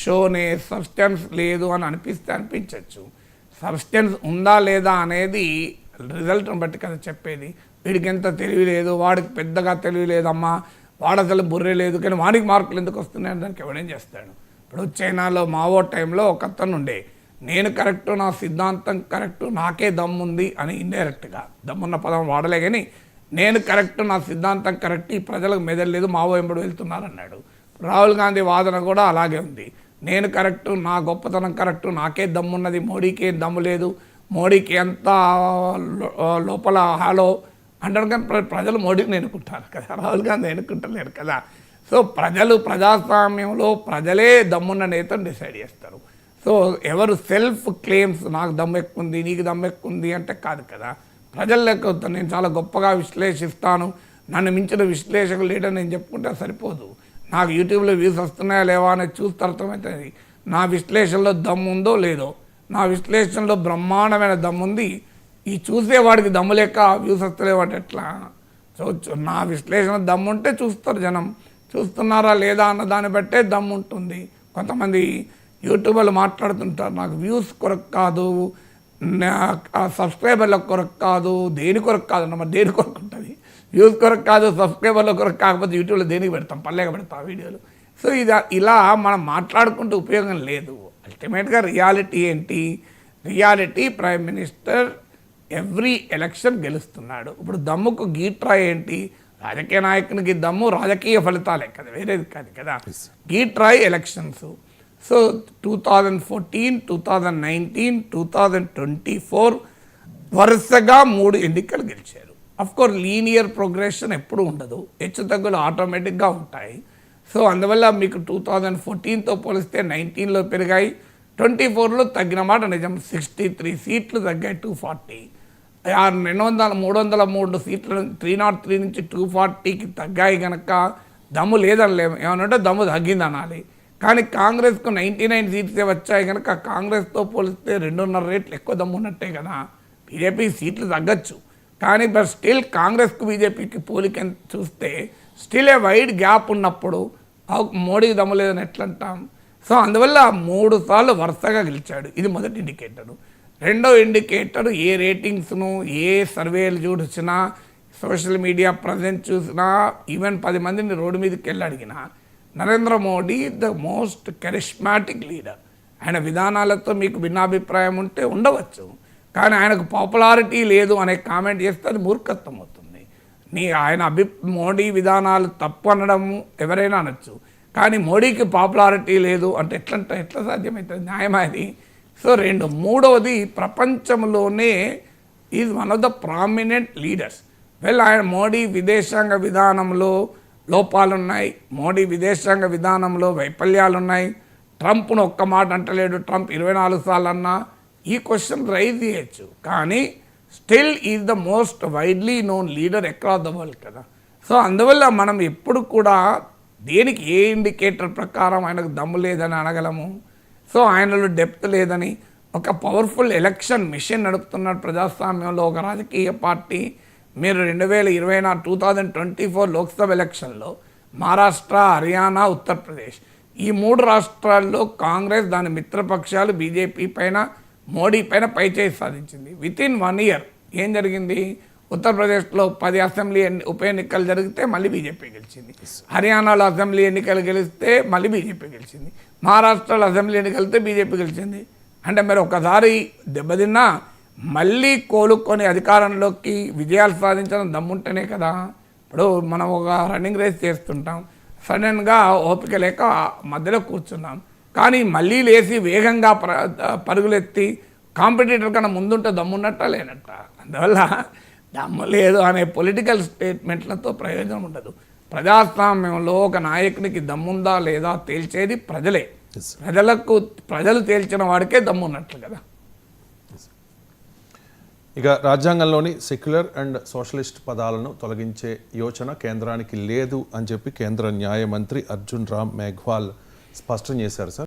షోనే substance లేదు అని అనిపించవచ్చు. సబ్స్టెన్స్ ఉందా లేదా అనేది రిజల్ట్ని బట్టి కదా చెప్పేది. వీడికి ఎంత తెలివి లేదు, వాడికి పెద్దగా తెలివి లేదమ్మా, వాడు అసలు బుర్రే లేదు, కానీ వాడికి మార్కులు ఎందుకు వస్తున్నాయని దానికి ఎవడేం చేస్తాడు. ఇప్పుడు చైనాలో మావో టైంలో ఒక అతను ఉండే, నేను కరెక్టు, నా సిద్ధాంతం కరెక్టు, నాకే దమ్ముంది అని ఇండైరెక్ట్గా, దమ్మున్న పదం వాడలే కానీ నేను కరెక్టు, నా సిద్ధాంతం కరెక్ట్, ఈ ప్రజలకు మెదలేదు, మావో ఎంబడి వెళ్తున్నారన్నాడు. రాహుల్ గాంధీ వాదన కూడా అలాగే ఉంది. నేను కరెక్టు, నా గొప్పతనం కరెక్టు, నాకే దమ్మున్నది, మోడీకి ఏం దమ్ము లేదు, మోడీకి ఎంత లోపల హాలో అంటారు. కానీ ప్రజలు మోడీని ఎన్నుకుంటారు కదా, రాహుల్ గాంధీ ఎన్నుకుంటలేరు కదా. సో ప్రజలు ప్రజాస్వామ్యంలో ప్రజలే దమ్మున్న నేతను డిసైడ్ చేస్తారు. సో ఎవరు సెల్ఫ్ క్లెయిమ్స్ నాకు దమ్ము ఎక్కువ ఉంది, నీకు దమ్ము ఎక్కువ ఉంది అంటే కాదు కదా. ప్రజలు లెక్క నేను చాలా గొప్పగా విశ్లేషిస్తాను, నన్ను మించిన విశ్లేషకులు లేడని నేను చెప్పుకుంటే సరిపోదు. నాకు యూట్యూబ్లో వ్యూస్ వస్తున్నాయా లేవా అనేది చూస్తే అర్థమవుతుంది నా విశ్లేషణలో దమ్ము ఉందో లేదో. నా విశ్లేషణలో బ్రహ్మాండమైన దమ్ముంది, ఈ చూసేవాడికి దమ్ము లేక వ్యూస్ వస్తలేవాటి ఎట్లా. సో నా విశ్లేషణ దమ్ము ఉంటే చూస్తారు జనం, చూస్తున్నారా లేదా అన్న దాన్ని బట్టే దమ్ము ఉంటుంది. కొంతమంది యూట్యూబర్లు మాట్లాడుతుంటారు, నాకు వ్యూస్ కొరకు కాదు, సబ్స్క్రైబర్ల కొరకు కాదు, దేని కొరకు కాదు అన్న. మరి దేని కొరకు ఉంటుంది? వ్యూస్ కొరకు కాదు, సబ్స్క్రైబర్ల కొరకు కాకపోతే యూట్యూబ్లో దేనికి పెడతాం, పల్లెగా పెడతాం వీడియోలు. సో ఇలా మనం మాట్లాడుకుంటే ఉపయోగం లేదు. అల్టిమేట్గా రియాలిటీ ఏంటి? Reality prime minister every election గెలుస్తున్నాడు. ఇప్పుడు దమ్ముకు గీట్రా ఏంటి? రాజకీయ నాయకునికి దమ్ము రాజకీయ ఫలితాలే కదా, వేరేది కాదు కదా. గీట్రాయ్ ఎలక్షన్స్. సో 2014, 2019, 2024 వరుసగా 3 ఎన్నికలు గెలిచారు. అఫ్కోర్స్ లీనియర్ ప్రోగ్రెషన్ ఎప్పుడు ఉండదు, హెచ్చు తగ్గులు ఆటోమేటిక్గా ఉంటాయి. సో అందువల్ల మీకు 2014తో పోలిస్తే 19లో పెరిగాయి, 24లో తగ్గిన మాట నిజం. 63 సీట్లు తగ్గాయి, 240. 303 సీట్లు 303 నుంచి 240కి తగ్గాయి కనుక దమ్ము లేదనలేము, ఏమనంటే దమ్ము తగ్గింది అనాలి. కానీ కాంగ్రెస్కు 99 సీట్సే వచ్చాయి కనుక కాంగ్రెస్తో పోలిస్తే 2.5 రెట్లు ఎక్కువ దమ్ము ఉన్నట్టే కదా. బీజేపీ సీట్లు తగ్గచ్చు, కానీ బట్ స్టిల్ కాంగ్రెస్కు బీజేపీకి పోలిక చూస్తే స్టిల్ ఏ వైడ్ గ్యాప్ ఉన్నప్పుడు మోడీకి దమ్ము లేదని ఎట్లంటాం. సో అందువల్ల 3 సార్లు వరుసగా గెలిచాడు. ఇది మొదటి ఇండికేటరు. రెండో ఇండికేటర్ ఏ రేటింగ్స్ను, ఏ సర్వేలు చూసినా, సోషల్ మీడియా ప్రజెన్స్ చూసినా, ఈవెన్ 10 మందిని రోడ్డు మీదకి వెళ్ళి అడిగినా, Narendra Modi the most charismatic leader. ఆయన విధానాలతో మీకు భిన్నాభిప్రాయం ఉంటే ఉండవచ్చు, కానీ ఆయనకు పాపులారిటీ లేదు అనే కామెంట్ చేస్తే అది మూర్ఖత్వం అవుతుంది. మోడీ విధానాలు తప్పు అనడము ఎవరైనా అనొచ్చు, కానీ మోడీకి పాపులారిటీ లేదు అంటే ఎట్లా సాధ్యమవుతుంది? న్యాయమైనది. సో మూడవది ప్రపంచంలోనే is one of the prominent leaders. ఆయన మోడీ విదేశాంగ విధానంలో లోపాలున్నాయి, మోడీ విదేశాంగ విధానంలో వైఫల్యాలున్నాయి. ట్రంప్ను ఒక్క మాట అంటలేడు, ట్రంప్ 24 సార్లు అన్నా ఈ క్వశ్చన్ రైజ్ చేయొచ్చు, కానీ still is the most widely known leader across the world కదా. సో అందువల్ల మనం ఎప్పుడు కూడా దేనికి ఏ ఇండికేటర్ ప్రకారం ఆయనకు దమ్ము లేదని అనగలము. సో ఆయనలో డెప్త్ లేదని. ఒక పవర్ఫుల్ ఎలక్షన్ మిషన్ నడుపుతున్న ప్రజాస్వామ్యంలో ఒక రాజకీయ పార్టీ. మీరు 2024 లోక్సభ ఎలక్షన్లో మహారాష్ట్ర, హర్యానా, ఉత్తరప్రదేశ్ ఈ 3 రాష్ట్రాల్లో కాంగ్రెస్ దాని మిత్రపక్షాలు బీజేపీ పైన, మోడీ పైన పైచేయి సాధించింది. వితిన్ 1 ఇయర్ ఏం జరిగింది? ఉత్తరప్రదేశ్లో 10 అసెంబ్లీ ఉప ఎన్నికలు జరిగితే మళ్ళీ బీజేపీ గెలిచింది, హర్యానాలో అసెంబ్లీ ఎన్నికలు గెలిస్తే మళ్ళీ బీజేపీ గెలిచింది, మహారాష్ట్రలో అసెంబ్లీ ఎన్నికలతో బీజేపీ గెలిచింది. అంటే మరి ఒకసారి దెబ్బతిన్నా మళ్ళీ కోలుకొని అధికారంలోకి విజయాలు సాధించడం దమ్ముంటేనే కదా. ఇప్పుడు మనం ఒక రన్నింగ్ రేస్ చేస్తుంటాం, సడన్గా ఓపిక లేక మధ్యలో కూర్చున్నాం, కానీ మళ్ళీ లేచి వేగంగా పరుగులెత్తి కాంపిటీటర్ కన్నా ముందుంటే దమ్మున్నట్ట లేనట్ట. అందువల్ల దమ్ము లేదు అనే పొలిటికల్ స్టేట్మెంట్లతో ప్రయోజనం ఉండదు. ప్రజాస్వామ్యంలో ఒక నాయకునికి దమ్ముందా లేదా తేల్చేది ప్రజలే. ప్రజలు తేల్చిన వాడికే దమ్మున్నట్లు కదా. ఇక రాజ్యాంగంలోని సెక్యులర్ అండ్ సోషలిస్ట్ పదాలను తొలగించే యోచన కేంద్రానికి లేదు అని చెప్పి కేంద్ర న్యాయమంత్రి అర్జున్ రామ్ మేఘ్వాల్ స్పష్టం చేశారు సార్.